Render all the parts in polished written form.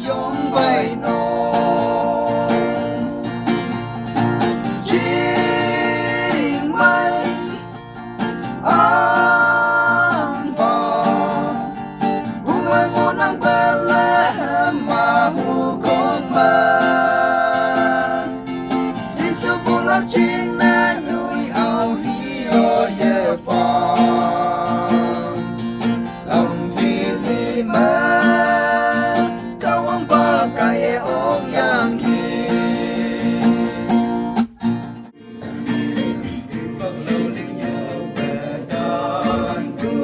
yong bay no ching mai ang ba bunga mo ng Bethlehem mahukong ba Jesus bulak chin na nui ao hiyo ye fa lam phili ma kawang ba kaya ong yang ki pagluling niyo badan ku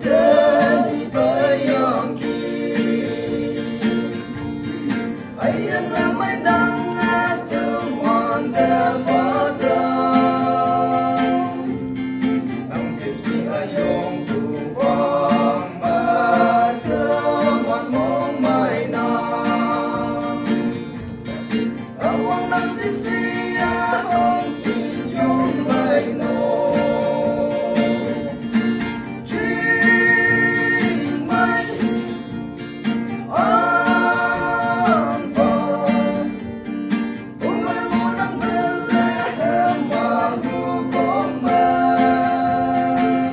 jadi bayang ki ayan na may dangat tumon the father ang sipsi ayong tupang mataman mong may na awang ng sipsi ahong sinyong may no ching may ang ba umay mo ng Bethlehem magugong man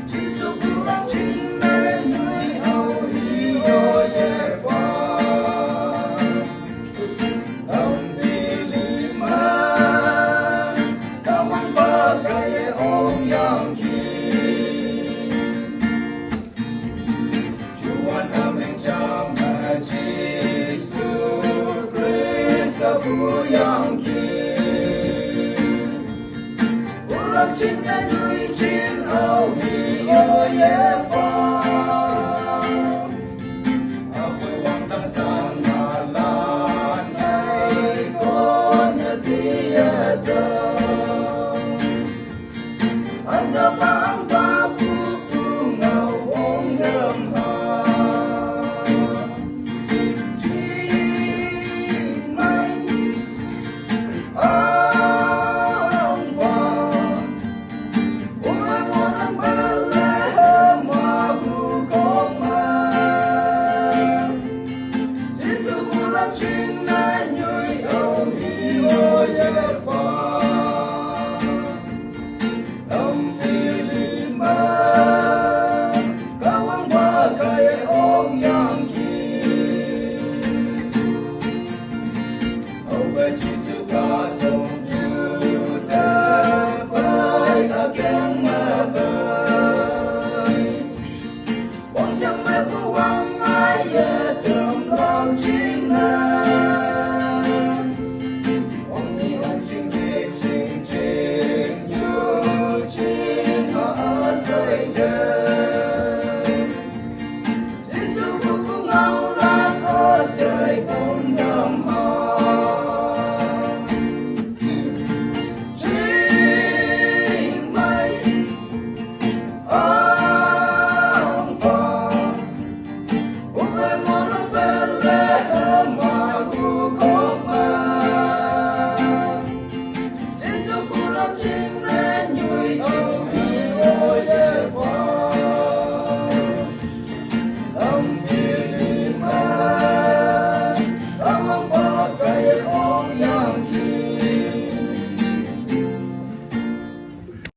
Jisu pulang chingmen nui au hiyo ye fa ang diliman kawang bagay ong yang ki Juan aming jama Jisu Krista buyang ki ulang chingmen nui chin au hiyo ye fa ako'y wangtang sa ngalan ay kon na tiyata